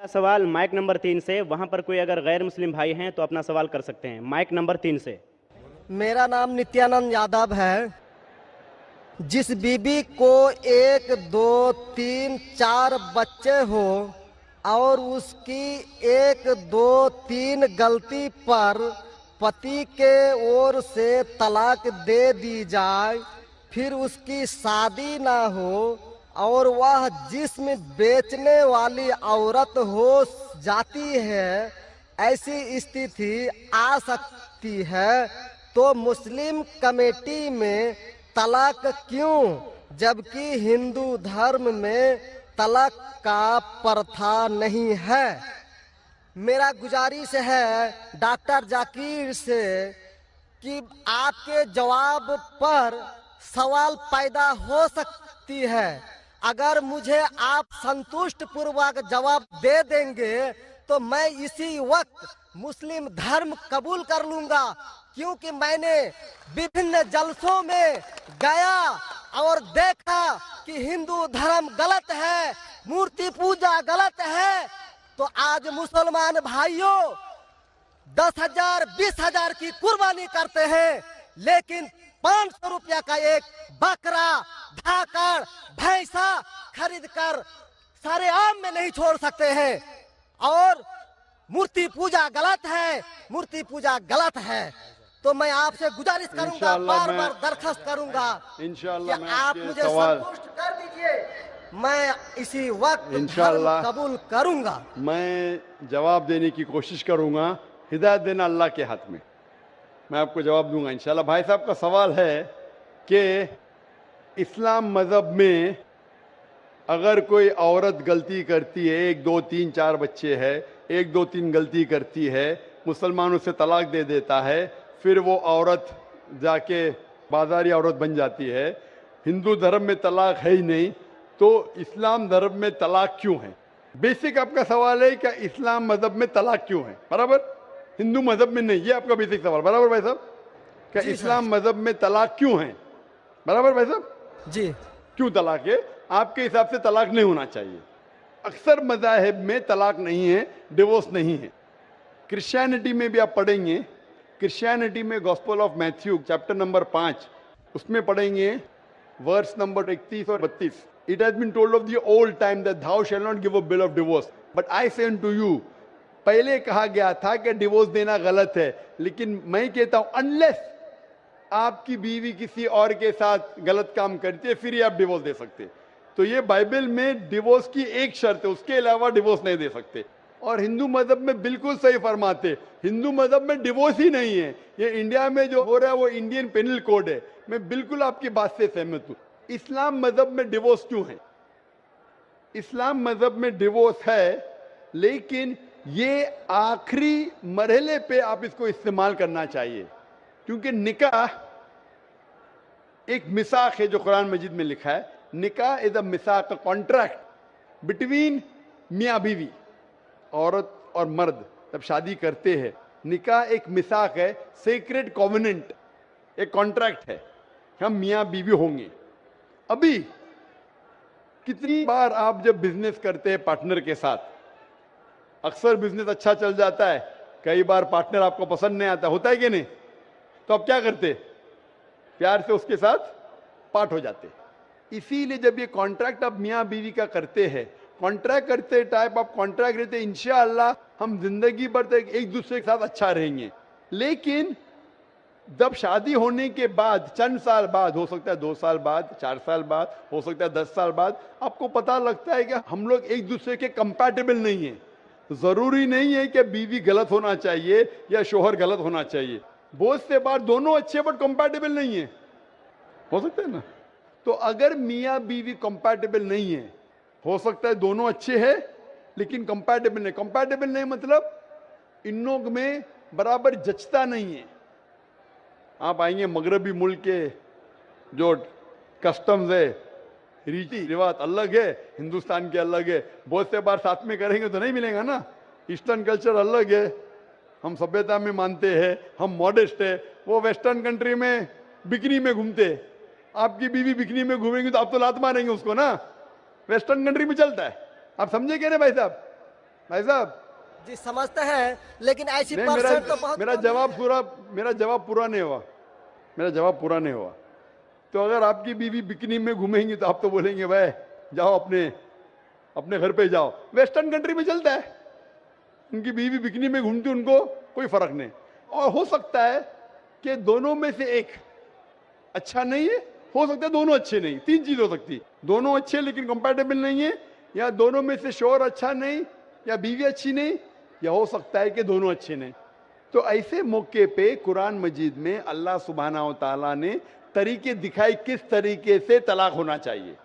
सवाल mic number 3 से, वहां पर कोई अगर गैर मुस्लिम भाई हैं तो अपना सवाल कर सकते हैं। माइक नंबर 3 से। मेरा नाम नित्यानंद यादव है। जिस बीबी को 1 2 3 4 बच्चे हो और उसकी 1 2 3 गलती पर पति के ओर से तलाक दे दी जाए, फिर उसकी शादी ना हो और वह जिस्म बेचने वाली औरत हो जाती है, ऐसी स्थिति आ सकती है, तो मुस्लिम कमेटी में तलाक क्यों, जबकि हिंदू धर्म में तलाक का प्रथा नहीं है। मेरा गुजारिश है डॉक्टर जाकिर से कि आपके जवाब पर सवाल पैदा हो सकती है। अगर मुझे आप संतुष्ट पूर्वक जवाब दे देंगे तो मैं इसी वक्त मुस्लिम धर्म कबूल कर लूंगा, क्योंकि मैंने विभिन्न जलसों में गया और देखा कि हिंदू धर्म गलत है, मूर्ति पूजा गलत है। तो आज मुसलमान भाइयों 10,000 20,000 की कुर्बानी करते हैं, लेकिन 500 रुपया का एक बकरा, धाकड़, भैंसा खरीद कर सारे आम में नहीं छोड़ सकते हैं। और मूर्ति पूजा गलत है, मूर्ति पूजा गलत है। तो मैं आपसे गुजारिश करूंगा, बार बार दरखास्त करूंगा कि आप मुझे संतुष्ट कर दीजिए, मैं इसी वक्त धर्म कबूल करूंगा। मैं जवाब देने की कोशिश करूंगा। हिदायत देना अल्लाह के हाथ में, मैं आपको जवाब दूंगा इंशाल्लाह। भाई साहब का सवाल है कि इस्लाम मज़हब में अगर कोई औरत गलती करती है, 1 2 3 4 बच्चे है, 1 2 3 गलती करती है, मुसलमान उसे तलाक दे देता है, फिर वो औरत जाके बाजारी औरत बन जाती है। हिंदू धर्म में तलाक है ही नहीं, तो इस्लाम धर्म में तलाक क्यों है? बेसिक आपका सवाल है कि इस्लाम मज़हब में तलाक क्यों है, बराबर? हिंदू मज़हब में नहीं, ये आपका बेसिक सवाल, बराबर भाई साहब? क्या इस्लाम मज़हब में तलाक क्यों है, बराबर भाई साहब? जी। क्यों तलाक है? आपके हिसाब से तलाक नहीं होना चाहिए। अक्सर मज़ाहिब में तलाक नहीं है, डिवोर्स नहीं है। क्रिश्चियनिटी में भी आप पढ़ेंगे, क्रिश्चियनिटी में gospel of Matthew chapter number 5 उसमें पढ़ेंगे वर्स नंबर 31 और 32। It has been told of the old time that thou shall not give a bill of divorce, but I say unto you। पहले कहा गया था कि डिवोर्स देना गलत है, लेकिन मैं कहता हूं अनलेस आपकी बीवी किसी और के साथ गलत काम करती है, फिर ही आप डिवोर्स दे सकते। तो ये बाइबल में डिवोर्स की एक शर्त है, उसके अलावा डिवोर्स नहीं दे सकते। और हिंदू मजहब में बिल्कुल सही फरमाते, हिंदू मजहब में डिवोर्स ही नहीं है। ये इंडिया में जो हो रहा है वो इंडियन पेनल कोड है। मैं बिल्कुल आपकी बात से सहमत हूं। इस्लाम मजहब में डिवोर्स क्यों है? इस्लाम मजहब में डिवोर्स है, लेकिन ये आखिरी मरहले पे आप इसको इस्तेमाल करना चाहिए, क्योंकि निकाह एक मिसाक है जो कुरान मजीद में लिखा है। निकाह इज अ मिसाक, अ कॉन्ट्रैक्ट बिटवीन मियाँ बीवी, औरत और मर्द जब शादी करते हैं। निकाह एक मिसाक है, सेक्रेड कॉवेनेंट, एक कॉन्ट्रैक्ट है, हम मियाँ बीवी होंगे। अभी कितनी बार आप जब बिजनेस करते हैं पार्टनर के साथ, अक्सर बिजनेस अच्छा चल जाता है, कई बार पार्टनर आपको पसंद नहीं आता, होता है कि नहीं? तो आप क्या करते? प्यार से उसके साथ पार्ट हो जाते। इसीलिए जब ये कॉन्ट्रैक्ट आप मियाँ बीवी का करते हैं, कॉन्ट्रैक्ट करते टाइप आप कॉन्ट्रैक्ट रहते, इंशाअल्लाह हम जिंदगी भर तक एक दूसरे के साथ अच्छा रहेंगे। लेकिन जब शादी होने के बाद चंद साल बाद, हो सकता है 2 साल बाद, 4 साल बाद, हो सकता है 10 साल बाद, आपको पता लगता है कि हम लोग एक दूसरे के कंपैटिबल नहीं है। जरूरी नहीं है कि बीवी गलत होना चाहिए या शोहर गलत होना चाहिए। बहुत से बार दोनों अच्छे बट कंपैटिबल नहीं है, हो सकता है ना? तो अगर मियाँ बीवी कंपैटिबल नहीं है, हो सकता है दोनों अच्छे हैं लेकिन कंपैटिबल नहीं। कंपैटिबल नहीं मतलब इन लोग में बराबर जचता नहीं है। आप आएंगे मगरबी मुल्क के जो कस्टम्स है, रीति रिवाज अलग है, हिंदुस्तान के अलग है। बहुत से बार साथ में करेंगे तो नहीं मिलेगा ना। ईस्टर्न कल्चर अलग है, हम सभ्यता में मानते हैं, हम मॉडेस्ट है। वो वेस्टर्न कंट्री में बिकनी में घूमते, आपकी बीवी बिकनी में घूमेंगी तो आप तो लात मारेंगे उसको ना। वेस्टर्न कंट्री में चलता है, आप समझे क्या ना भाई साहब? भाई साहब जी समझते हैं, लेकिन ऐसी नहीं, परसेंट तो बहुत मेरा कम जवाब है। पूरा मेरा जवाब पूरा नहीं हुआ। मेरा जवाब पूरा नहीं हुआ। तो अगर आपकी बीवी बिकनी में घूमेंगी तो आप तो बोलेंगे भाई जाओ अपने अपने घर पे जाओ। वेस्टर्न कंट्री में चलता है, उनकी बीवी बिकनी में घूमती, उनको कोई फर्क नहीं। और हो सकता है कि दोनों में से एक अच्छा नहीं है, हो सकता है दोनों अच्छे नहीं, तीन चीज हो सकती, दोनों अच्छे लेकिन कंपैटिबल नहीं है, या दोनों में से शोहर अच्छा नहीं, या बीवी अच्छी नहीं, या हो सकता है कि दोनों अच्छे नहीं। तो ऐसे मौके पे कुरान मजीद में अल्लाह सुब्हानहू तआला ने तरीके दिखाए किस तरीके से तलाक होना चाहिए।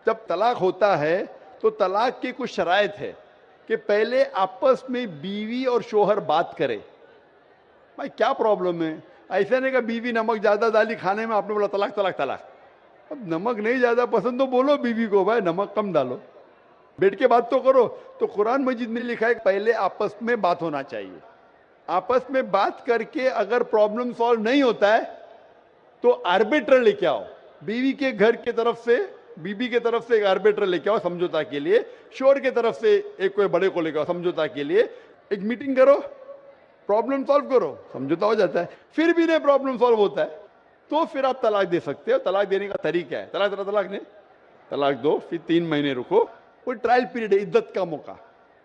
जब तलाक होता है तो तलाक की कुछ शराइत है कि पहले आपस में बीवी और शोहर बात करे, भाई क्या प्रॉब्लम है। ऐसा नहीं कि बीवी नमक ज्यादा डाली खाने में, आपने बोला तलाक तलाक तलाक। अब नमक नहीं ज्यादा पसंद तो बोलो बीवी को भाई नमक कम डालो, बैठ के बात तो करो। तो कुरान मजीद में लिखा है पहले आपस में बात होना चाहिए। आपस में बात करके अगर प्रॉब्लम सॉल्व नहीं होता है तो आर्बिट्रर लेके आओ, बीवी के घर के तरफ से, बीबी के तरफ से एक आर्बिट्रर लेके आओ समझौता के लिए, शोहर के तरफ से एक कोई बड़े को लेके आओ समझौता के लिए, एक मीटिंग करो, प्रॉब्लम सॉल्व करो, समझौता हो जाता है। फिर भी नहीं प्रॉब्लम सॉल्व होता है तो फिर आप तलाक दे सकते हो। तलाक देने का तरीका है, तलाक नहीं, तलाक दो, फिर 3 महीने रुको, कोई ट्रायल पीरियड है, इद्दत का मौका।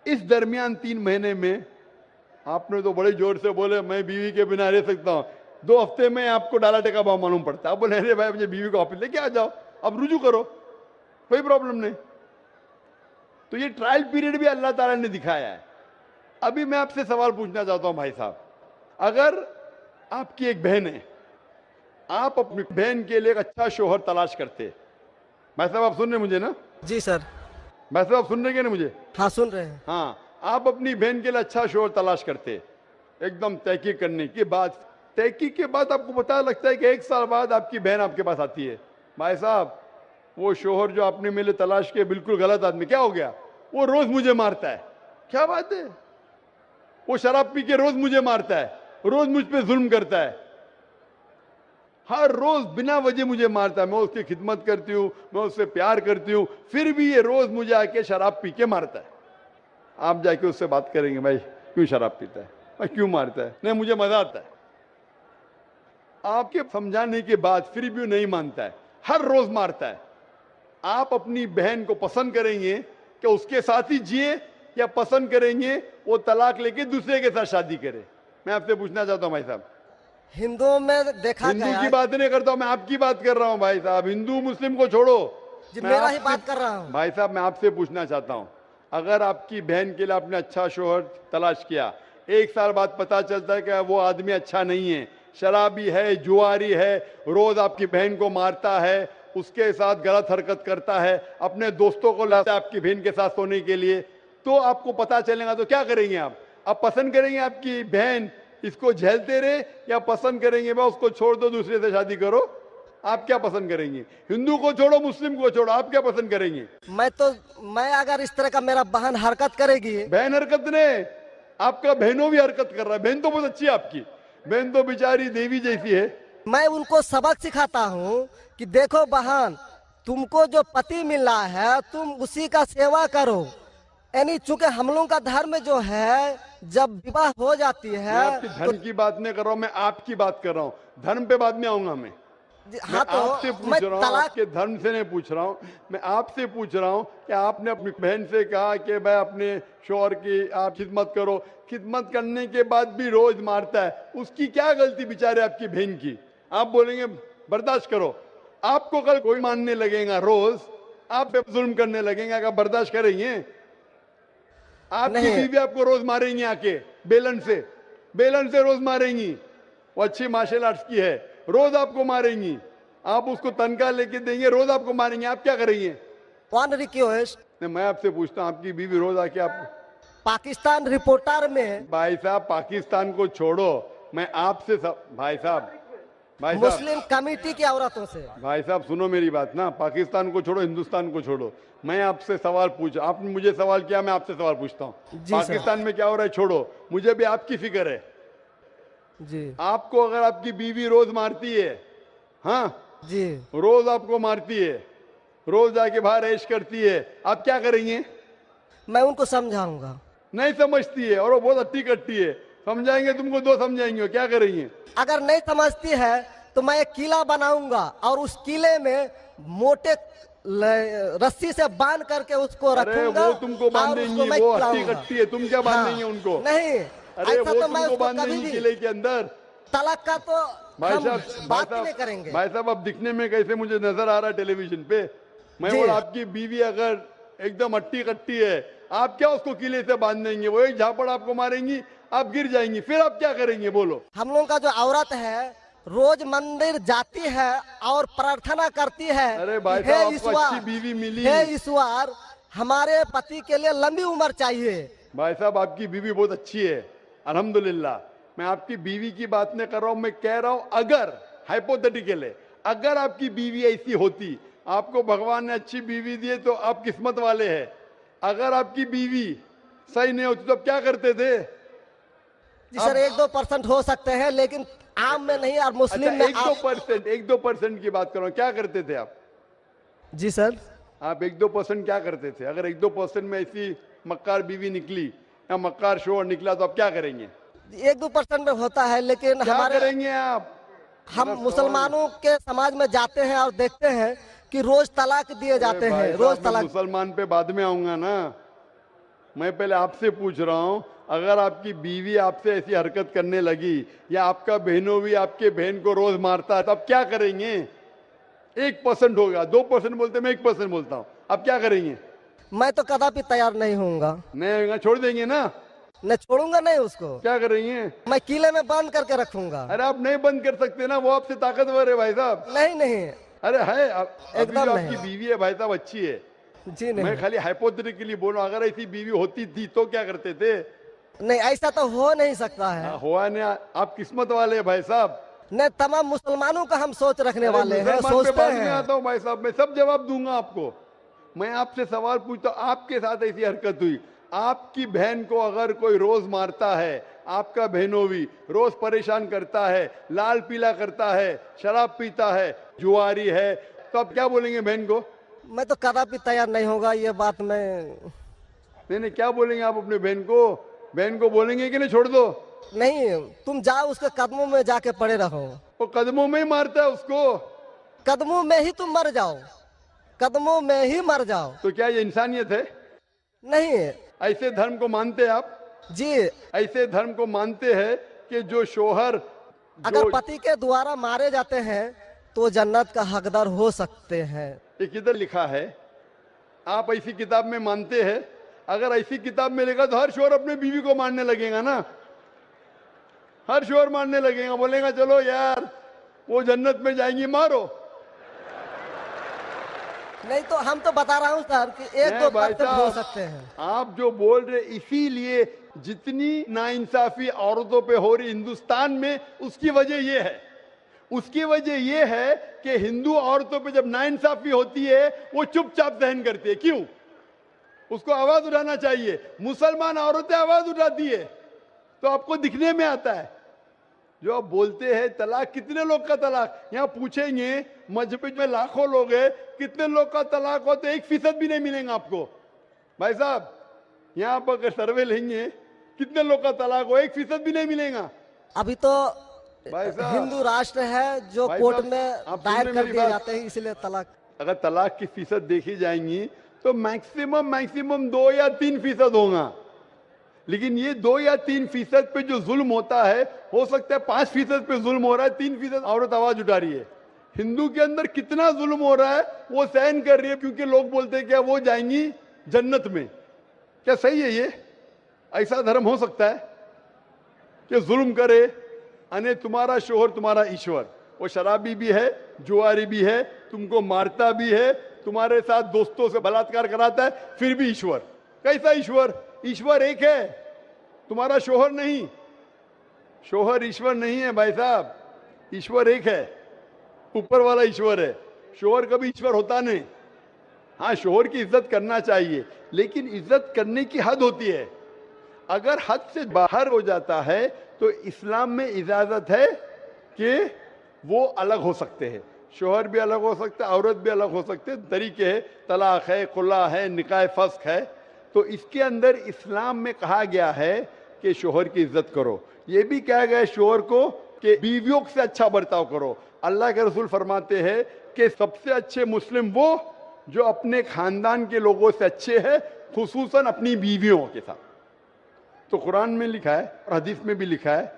इस दरमियान 3 महीने में आपने तो बड़े जोर से बोले मैं बीवी के बिना रह सकता हूं, 2 हफ्ते में आपको डाला टेका भाव मालूम पड़ता है। आप बोले अरे भाई मुझे बीवी को ऑफिस लेके आ जाओ, अब रुजू करो, कोई प्रॉब्लम नहीं। तो ये ट्रायल पीरियड भी अल्लाह ताला ने दिखाया है। अभी मैं आपसे सवाल पूछना चाहता हूं भाई साहब, अगर आपकी एक बहन है, आप अपनी बहन के लिए एक अच्छा शोहर तलाश करते, भाई साहब आप सुन रहे मुझे ना? जी सर। भाई साहब आप सुन रहे ना मुझे? हाँ सुन रहे हैं। हाँ, आप अपनी बहन के लिए अच्छा शोहर तलाश करते, एकदम तहकीक करने के बाद, तहकीक के बाद आपको पता लगता है कि 1 साल बाद आपकी बहन आपके पास आती है, भाई साहब वो शोहर जो आपने मेरे तलाश किया बिल्कुल गलत आदमी, क्या हो गया, वो रोज मुझे मारता है। क्या बात है, वो शराब पी के रोज मुझे मारता है, रोज मुझ पे जुल्म करता है, हर रोज बिना वजह मुझे मारता है। मैं उसकी खिदमत करती हूँ, मैं उससे प्यार करती हूँ, फिर भी ये रोज मुझे आके शराब पी के मारता है। आप जाके उससे बात करेंगे भाई क्यों शराब पीता है, भाई क्यों मारता है? नहीं मुझे मजा आता है। आपके समझाने के बाद फिर भी नहीं मानता है, हर रोज मारता है। आप अपनी बहन को पसंद करेंगे कि उसके साथ ही जिए, या पसंद करेंगे वो तलाक लेके दूसरे के साथ शादी करे? मैं आपसे पूछना चाहता हूं भाई साहब। हिंदुओं में देखा हिंदू गया की है। बात नहीं करता हूं, मैं आपकी बात कर रहा हूं भाई साहब। हिंदू मुस्लिम को छोड़ो, जी मैं मेरा ही आपसे- बात कर रहा हूँ। भाई साहब मैं आपसे पूछना चाहता हूं, अगर आपकी बहन के लिए आपने अच्छा शोहर तलाश किया, 1 साल बाद पता चलता है कि वो आदमी अच्छा नहीं है, शराबी है, जुआरी है, रोज आपकी बहन को मारता है, उसके साथ गलत हरकत करता है, अपने दोस्तों को लाता है आपकी बहन के साथ सोने के लिए, तो आपको पता चलेगा तो क्या करेंगे आप पसंद करेंगे आपकी बहन इसको झेलते रहे, या पसंद करेंगे भाई उसको छोड़ दो दूसरे से शादी करो? आप क्या पसंद करेंगे? हिंदू को छोड़ो मुस्लिम को छोड़ो, आप क्या पसंद करेंगे? मैं अगर इस तरह का मेरा बहन हरकत करेगी, बहन हरकत ने, आपका बहनों भी हरकत कर रहा है। बहन तो बहुत अच्छी है आपकी, बहन तो बेचारी देवी जैसी है। मैं उनको सबक सिखाता हूँ कि देखो बहन, तुमको जो पति मिल रहा है तुम उसी का सेवा करो। यानी चूंकि हम लोगों का धर्म जो है, जब विवाह हो जाती मैं है आपकी धर्म की बात नहीं कर रहा हूं, मैं आपकी बात कर रहा हूं। धर्म पे बाद में आऊंगा मैं हाँ तो आपसे पूछ मैं रहा हूँ, तलाक आपके धर्म से नहीं पूछ रहा हूँ, मैं आपसे पूछ रहा हूँ कि आपने अपनी बहन से कहा कि भाई अपने शोहर की आप खिदमत करो, खिदमत करने के बाद भी रोज मारता है, उसकी क्या गलती बेचारे आपकी बहन की? आप बोलेंगे बर्दाश्त करो, आपको कल कोई मानने लगेगा, रोज आप पे जुल्म करने लगेंगे, अगर बर्दाश्त करेंगे? आपकी नहीं। बीवी आपको रोज मारेंगी आके बेलन से रोज मारेंगी। वो अच्छी मार्शल आर्ट्स की है, रोज आपको मारेंगी, आप उसको तनख्वाह लेके देंगे, रोज आपको मारेंगे, आप क्या करेंगे? वन रिक्वेस्ट, मैं आपसे पूछता हूँ, आपकी बीवी रोज आके आप, पाकिस्तान रिपोर्टर में भाई साहब पाकिस्तान को छोड़ो, मैं आपसे भाई साहब मुस्लिम कमेटी की औरतों से, भाई साहब सुनो मेरी बात ना, पाकिस्तान को छोड़ो, हिंदुस्तान को छोड़ो, मैं आपसे सवाल पूछ, आपने मुझे सवाल किया, मैं आपसे सवाल पूछता हूँ। जी सर। पाकिस्तान में क्या हो रहा है छोड़ो, मुझे भी आपकी फिक्र है। जी आपको अगर आपकी बीवी रोज मारती है, हाँ जी, रोज आपको मारती है, रोज जाके बाहर ऐश करती है, आप क्या करेंगे? मैं उनको समझाऊंगा। नहीं समझती है और वो बहुत अट्टी कट्टी है। समझाएंगे तुमको, दो समझाएंगे, क्या करेंगे? अगर नहीं समझती है तो मैं एक किला बनाऊंगा और उस किले में मोटे रस्सी से बांध करके उसको अरे रखूंगा वो तुमको और बांधेंगी, उसको मैं वो अट्टी खिलाऊंगा। कट्टी है, तुम क्या बांधेंगे उनको? नहीं, अरे ऐसा वो तो मैं तुमको उसको कभी बांधेंगी भी किले के अंदर। तलाक का तो भाई हम साहब, बात ही नहीं करेंगे। भाई साहब, अब दिखने में कैसे मुझे नजर आ रहा है टेलीविजन पे? मैं जी। बोला आपकी बीवी अगर एकदम अट्टी कट्टी है, आप क्या उसको किले से बांध देंगे? वो एक झापड़ आपको मारेंगी, आप गिर जाएंगी, फिर आप क्या करेंगे बोलो? हम लोग का जो औरत है रोज मंदिर जाती है और प्रार्थना करती है, अरे भाई हे साहब, आपको ईश्वर, अच्छी बीवी मिली। हे ईश्वर, हमारे पति के लिए लंबी उम्र चाहिए। भाई साहब, आपकी बीवी बहुत अच्छी है, अल्हम्दुलिल्लाह। मैं आपकी बीवी की बात नहीं कर रहा हूं, मैं कह रहा हूं अगर हाइपोथेटिकल है, अगर आपकी बीवी ऐसी होती, आपको भगवान ने अच्छी बीवी दी है तो आप किस्मत वाले हैं। अगर आपकी बीवी सही नहीं होती तो आप क्या करते थे? जी सर, 1-2% हो सकते हैं लेकिन आम में नहीं, और मुस्लिम अच्छा, में आप। 1-2% की बात करो, क्या करते थे आप? जी सर, आप 1-2% क्या करते थे? अगर 1-2% में ऐसी मक्कार बीवी निकली या मक्कार शोहर निकला तो आप क्या करेंगे? 1-2% में होता है लेकिन क्या हमारे करेंगे आप? हम मुसलमानों के समाज में जाते हैं और देखते हैं कि रोज तलाक दिए जाते अरे भाई हैं, साहब, रोज मैं तलाक। मुसलमान पे बाद में आऊंगा ना। मैं पहले आपसे पूछ रहा हूं, अगर आपकी बीवी आपसे ऐसी हरकत करने लगी या आपका बहनों भी आपके बहन को रोज मारता है तो आप क्या करेंगे? 1% होगा, 2% बोलते, मैं 1% बोलता हूं, आप क्या करेंगे? मैं तो कदापि तैयार नहीं होऊंगा, नहीं होगा, छोड़ देंगे ना? मैं छोड़ूंगा नहीं उसको, क्या करेंगे? मैं किले में बंद करके रखूंगा। अरे आप नहीं बंद कर सकते ना, वो आपसे ताकतवर है भाई साहब। नहीं नहीं, अरे है, अभी एकदम जो नहीं। आपकी बीवी है भाई साहब अच्छी है। जी मैं नहीं, खाली हाइपोथेटिकली बोल रहा हूं, अगर ऐसी बीवी होती थी तो क्या करते थे? नहीं ऐसा तो हो नहीं सकता है। हुआ नहीं, आप किस्मत वाले हैं भाई साहब। नहीं, तमाम मुसलमानों का हम सोच रखने अरे वाले हैं, मुसलमान पे सोचते बाद में हैं। आता हूं भाई साहब, मैं सब जवाब दूंगा आपको। मैं आपसे सवाल पूछता हूं, आपके साथ ऐसी हरकत हुई, आपकी बहन को अगर कोई रोज मारता है, आपका बहनों भी रोज परेशान करता है, लाल पीला करता है, शराब पीता है, जुआरी है, तो आप क्या बोलेंगे बहन को? मैं तो कदापि तैयार नहीं होगा, ये बात मैं। नहीं, क्या बोलेंगे आप अपने बहन को? बहन को बोलेंगे कि नहीं छोड़ दो? नहीं, तुम जाओ उसके कदमों में जाके पड़े रहो, वो कदमों में ही मारता है उसको। कदमों में ही तुम मर जाओ, कदमों में ही मर जाओ। तो क्या ये इंसानियत है? नहीं ऐसे धर्म को मानते हैं आप? जी, ऐसे धर्म को मानते हैं कि जो शोहर अगर पति के द्वारा मारे जाते हैं तो जन्नत का हकदार हो सकते हैं। ये किधर लिखा है? आप ऐसी किताब में मानते हैं? अगर ऐसी किताब में लिखा तो हर शोहर अपने बीवी को मारने लगेगा ना, हर शोहर मारने लगेगा, बोलेगा चलो यार वो जन्नत में जाएंगी, मारो। नहीं तो हम तो बता रहा हूँ सर कि नहीं 1-2% भाई हो साहब, सकते हैं। आप जो बोल रहे, इसीलिए जितनी नाइंसाफी औरतों पे हो रही हिंदुस्तान में, उसकी वजह ये है, उसकी वजह ये है कि हिंदू औरतों पे जब नाइंसाफी होती है वो चुपचाप सहन करती है। क्यों? उसको आवाज उठाना चाहिए। मुसलमान औरतें आवाज उठाती है तो आपको दिखने में आता है। जो आप बोलते हैं तलाक, कितने लोग का तलाक, यहाँ पूछेंगे मजबूत में लाखों लोग हैं, कितने लोग का तलाक हो तो 1% भी नहीं मिलेगा आपको। भाई साहब, यहाँ पर अगर सर्वे लेंगे कितने लोग का तलाक हो, 1% भी नहीं मिलेगा। अभी तो भाई साहब, हिंदू राष्ट्र है जो भाई कोर्ट साहब, में आप दायर सुन रहे कर मेरी दिए बात? जाते हैं, इसलिए तलाक। अगर तलाक की फीसद देखी जाएंगी तो मैक्सिमम 2 या 3% होगा, लेकिन ये 2 या 3% पे जो जुल्म होता है, हो सकता है 5% पे जुल्म हो रहा है, 3% औरत आवाज उठा रही है। हिंदू के अंदर कितना जुल्म हो रहा है वो सहन कर रही है, क्योंकि लोग बोलते हैं क्या वो जाएंगी जन्नत में। क्या सही है ये? ऐसा धर्म हो सकता है कि जुल्म करे? अने तुम्हारा शोहर तुम्हारा ईश्वर, वो शराबी भी है, जुआरी भी है, तुमको मारता भी है, तुम्हारे साथ दोस्तों से बलात्कार कराता है, फिर भी ईश्वर। कैसा ईश्वर? ईश्वर एक है, तुम्हारा शोहर नहीं। शोहर ईश्वर नहीं है भाई साहब, ईश्वर एक है, ऊपर वाला ईश्वर है। शोहर कभी ईश्वर होता नहीं। हाँ, शोहर की इज्जत करना चाहिए, लेकिन इज्जत करने की हद होती है। अगर हद से बाहर हो जाता है तो इस्लाम में इजाजत है कि वो अलग हो सकते हैं। शोहर भी अलग हो सकता है, औरत भी अलग हो सकते हैं, तरीके है, तलाक है, खुला है, निकाह फस्क है, तो इसके अंदर इस्लाम में कहा गया है कि शोहर की इज्जत करो। ये भी कहा गया है शोहर को कि बीवियों से अच्छा बर्ताव करो। अल्लाह के रसूल फरमाते हैं कि सबसे अच्छे मुस्लिम वो जो अपने खानदान के लोगों से अच्छे हैं, खुसूसन अपनी बीवियों के साथ। तो कुरान में लिखा है और हदीस में भी लिखा है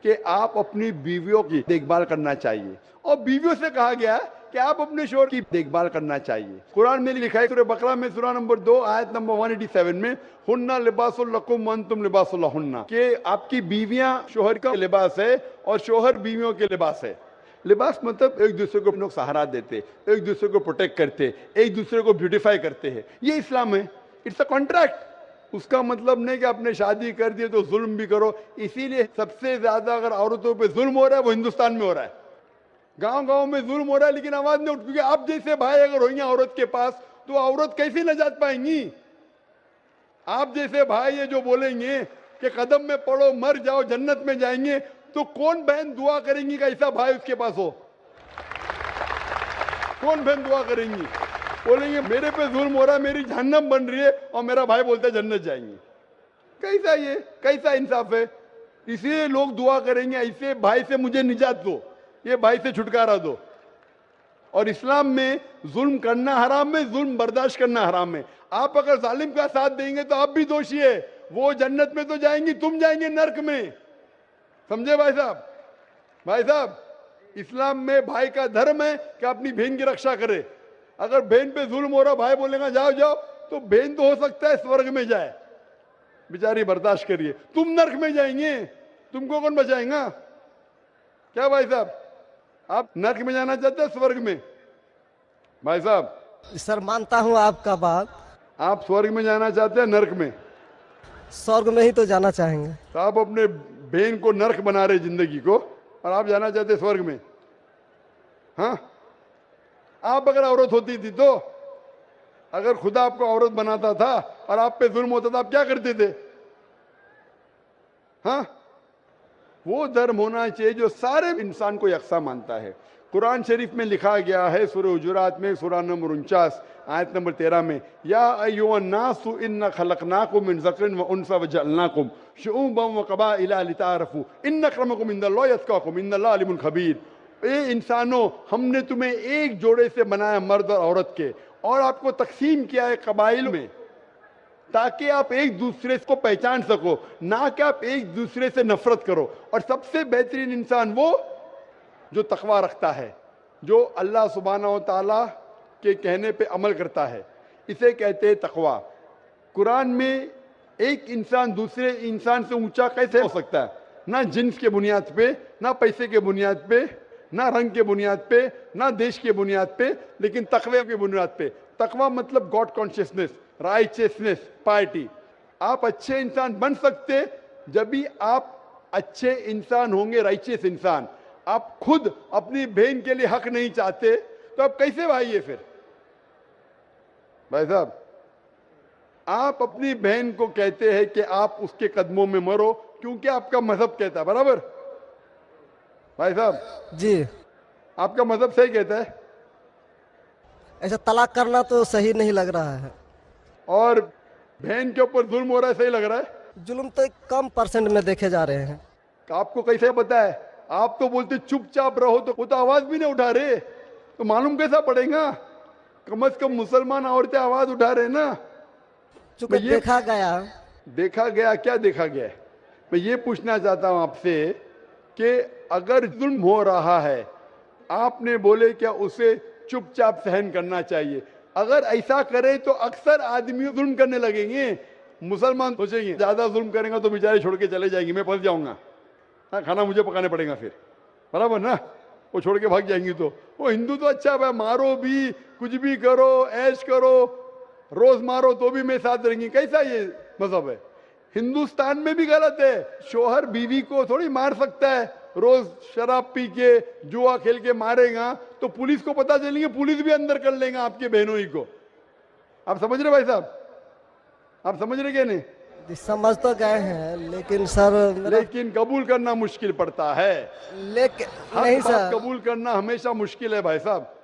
कि आप अपनी बीवियों की देखभाल करना चाहिए, और बीवियों से कहा गया है कि आप अपने शोहर की देखभाल करना चाहिए। कुरान में लिखा है सूरह बकरा में सूरह नंबर 2 आयत नंबर 187 में, हुन्ना लिबासुल लकुम व अंतुम लिबासुल लहुन्ना, कि आपकी बीवियां शोहर का लिबास है और शोहर बीवियों के लिबास है। लिबास मतलब एक दूसरे को लोग सहारा देते, एक दूसरे को प्रोटेक्ट करते, एक दूसरे को ब्यूटीफाई करते हैं, ये इस्लाम है। It's a contract. उसका मतलब नहीं कि आपने शादी कर दी तो जुल्म भी करो। इसीलिए सबसे ज्यादा अगर औरतों पे जुल्म हो रहा है वो हिंदुस्तान में हो रहा है। गांव गांव में जुल्म हो रहा है लेकिन आवाज नहीं उठ, क्योंकि आप जैसे भाई अगर होंगे औरत के पास तो औरत कैसे नजात पाएंगी। आप जैसे भाई ये जो बोलेंगे कि कदम में पड़ो मर जाओ जन्नत में जाएंगे, तो कौन बहन दुआ करेंगी कि ऐसा भाई उसके पास हो? कौन बहन दुआ करेंगी? बोलेंगे मेरे पे जुल्म हो रहा है, मेरी जहन्नम बन रही है, और मेरा भाई बोलता है जन्नत जाएंगे। कैसा ये, कैसा इंसाफ है? इसलिए लोग दुआ करेंगे ऐसे भाई से मुझे निजात दो, ये भाई से छुटकारा दो। और इस्लाम में जुल्म करना हराम है, जुल्म बर्दाश्त करना हराम है। आप अगर जालिम का साथ देंगे तो आप भी दोषी है। वो जन्नत में तो जाएंगी, तुम जाएंगे नरक में। समझे भाई साहब? भाई साहब, इस्लाम में भाई का धर्म है कि अपनी बहन की रक्षा करे। अगर बहन पे जुल्म हो रहा, भाई बोलेगा जाओ जाओ, तो बहन तो हो सकता है स्वर्ग में जाए, बेचारी बर्दाश्त करिए। तुम नरक में जाएंगे, तुमको कौन बचाएगा? क्या भाई साहब, आप नरक में जाना चाहते हैं स्वर्ग में? भाई साहब, सर मानता हूँ आपका बात। आप स्वर्ग में जाना चाहते हैं नरक में? स्वर्ग में ही तो जाना चाहेंगे। तो आप अपने बहन को नरक बना रहे जिंदगी को, और आप जाना चाहते स्वर्ग में? हाँ, आप अगर औरत होती थी तो, अगर खुदा आपको औरत बनाता था और आप पे जुल्म होता था, आप क्या करते थे? हाँ, वो धर्म होना चाहिए जो सारे इंसान को यकसा मानता है। कुरान शरीफ में लिखा गया है सूरह हुजुरात में सूरह नंबर 49 आयत नंबर 13 में, या अय्युहन्नासु इन्ना खलकनाकुम मिन ज़करिन व उन्सा व जअलनाकुम शुऊबन व क़बाइला लिताअरफू इन्न अक्रमकुम इंदल्लाहि अत्क़ाकुम इन्नल्लाह अलीमुन खबीर। ए इंसानों, हमने तुम्हें एक जोड़े से बनाया, मर्द और औरत के, और आपको तकसीम किया है कबाइल में, ताकि आप एक दूसरे को पहचान सको, ना कि आप एक दूसरे से नफरत करो। और सबसे बेहतरीन इंसान वो जो तकवा रखता है, जो अल्लाह सुब्हानहू व तआला के कहने पे अमल करता है, इसे कहते हैं तकवा। कुरान में एक इंसान दूसरे इंसान से ऊंचा कैसे हो सकता है? ना जिन्स के बुनियाद पे, ना पैसे के बुनियाद पे, ना रंग के बुनियाद पे, ना देश के बुनियाद पे, लेकिन तकवे के बुनियाद पे। तकवा मतलब गॉड कॉन्शियसनेस, राइचियसनेस, पार्टी। आप अच्छे इंसान बन सकते जब भी आप अच्छे इंसान होंगे, राइचियस इंसान। आप खुद अपनी बहन के लिए हक नहीं चाहते तो आप कैसे भाई है फिर? भाई साहब, आप अपनी बहन को कहते हैं कि आप उसके कदमों में मरो क्योंकि आपका मजहब कहता है, बराबर? भाई साहब जी, आपका मजहब सही कहता है। ऐसा तलाक करना तो सही नहीं लग रहा है। और बहन के ऊपर जुल्म हो रहा है, सही लग रहा है? जुल्म तो कम परसेंट में देखे जा रहे हैं। आपको कैसे पता है? आप तो बोलते चुपचाप रहो, तो वो तो आवाज भी नहीं उठा रहे, तो मालूम कैसा पड़ेगा? कम से कम मुसलमान औरतें आवाज उठा रहे ना। चूंकि देखा गया, क्या देखा गया है? मैं ये पूछना चाहता हूं आपसे कि अगर जुल्म हो रहा है, आपने बोले क्या उसे चुपचाप सहन करना चाहिए? अगर ऐसा करे तो अक्सर आदमी जुल्म करने लगेंगे। मुसलमान सोचेंगे ज्यादा जुल्म करेंगे तो बेचारे छोड़ के चले जाएंगे, मैं फंस जाऊंगा, हाँ खाना मुझे पकाने पड़ेगा फिर, बराबर ना? वो छोड़ के भाग जाएंगी। तो वो हिंदू तो अच्छा है, मारो भी, कुछ भी करो, ऐश करो, रोज मारो तो भी मैं साथ रहेंगी। कैसा ये मजहब है? हिंदुस्तान में भी गलत है। शोहर बीवी को थोड़ी मार सकता है। रोज शराब पी के जुआ खेल के मारेगा तो पुलिस को पता चलेंगे, पुलिस भी अंदर कर लेगा आपके बहनों ही को। आप समझ रहे भाई साहब? आप समझ रहे क्या? नहीं समझ तो गए हैं, लेकिन सर लेकिन कबूल करना मुश्किल पड़ता है। लेकिन हर नहीं बात सर, कबूल करना हमेशा मुश्किल है भाई साहब।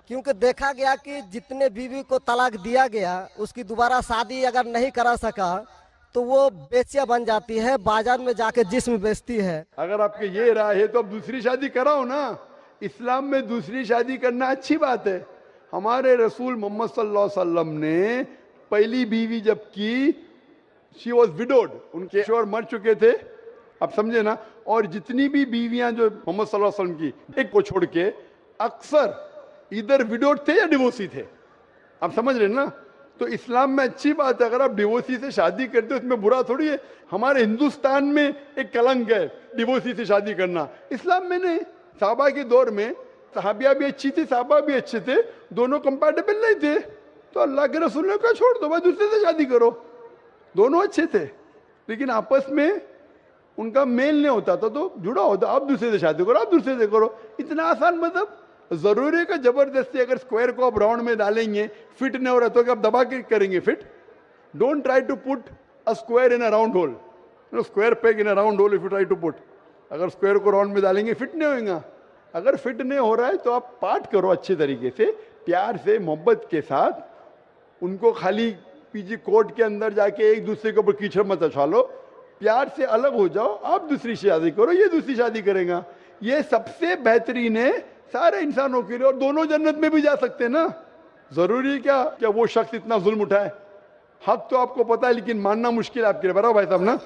क्योंकि देखा गया कि जितने बीवी को तलाक दिया गया उसकी दोबारा शादी अगर नहीं करा सका तो वो बेचिया बन जाती है, बाजार में जाके जिस्म बेचती है। अगर आपके ये राय है तो अब दूसरी शादी कराओ ना। इस्लाम में दूसरी शादी करना अच्छी बात है। हमारे रसूल मोहम्मद सल्लल्लाहु अलैहि वसल्लम ने पहली बीवी जब की, शी वॉज विडोड, उनके शोहर मर चुके थे, आप समझे ना। और जितनी भी बीवियां जो मोहम्मद सल्लल्लाहु अलैहि वसल्लम की, एक को छोड़ के अक्सर इधर विडोड थे या डिवोर्सी थे, आप समझ रहे ना। तो इस्लाम में अच्छी बात है, अगर आप डिवोर्सी से शादी करते हो उसमें बुरा थोड़ी है। हमारे हिंदुस्तान में एक कलंक है डिवोर्सी से शादी करना, इस्लाम में नहीं। साहबा के दौर में सहाबिया भी अच्छी थी, साहबा भी अच्छे थे, दोनों कंपैटिबल नहीं थे, तो अल्लाह के रसूल ने कहा छोड़ दो भाई, दूसरे से शादी करो। दोनों अच्छे थे लेकिन आपस में उनका मेल नहीं होता था, तो जुड़ा होता, आप दूसरे से शादी करो, आप दूसरे से करो। इतना आसान मतलब जरूरी है कि जबरदस्ती अगर स्क्वायर को आप राउंड में डालेंगे, फिट नहीं हो रहा तो क्या आप दबा के करेंगे fit? Don't try to put a square in a round hole, square peg in a round hole if you try to put. अगर स्क्वायर को राउंड में डालेंगे फिट नहीं होगा। अगर फिट नहीं हो रहा है तो आप पार्ट करो अच्छे तरीके से, प्यार से, मोहब्बत के साथ। उनको खाली पीछे कोर्ट के अंदर जाके एक दूसरे के ऊपर कीचड़ मत उछालो, प्यार से अलग हो जाओ, आप दूसरी शादी करो, ये दूसरी शादी करेगा। ये सबसे बेहतरीन है सारे इंसानों के लिए, और दोनों जन्नत में भी जा सकते हैं ना। जरूरी क्या वो शख्स इतना जुल्म उठाए? हक तो आपको पता है लेकिन मानना मुश्किल है आपके लिए, बराबर भाई साहब ना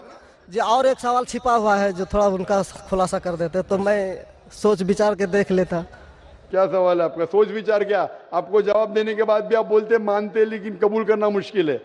जी। और एक सवाल छिपा हुआ है जो थोड़ा उनका खुलासा कर देते तो मैं सोच विचार के देख लेता। क्या सवाल है आपका? सोच विचार क्या? आपको जवाब देने के बाद भी आप बोलते मानते लेकिन कबूल करना मुश्किल है।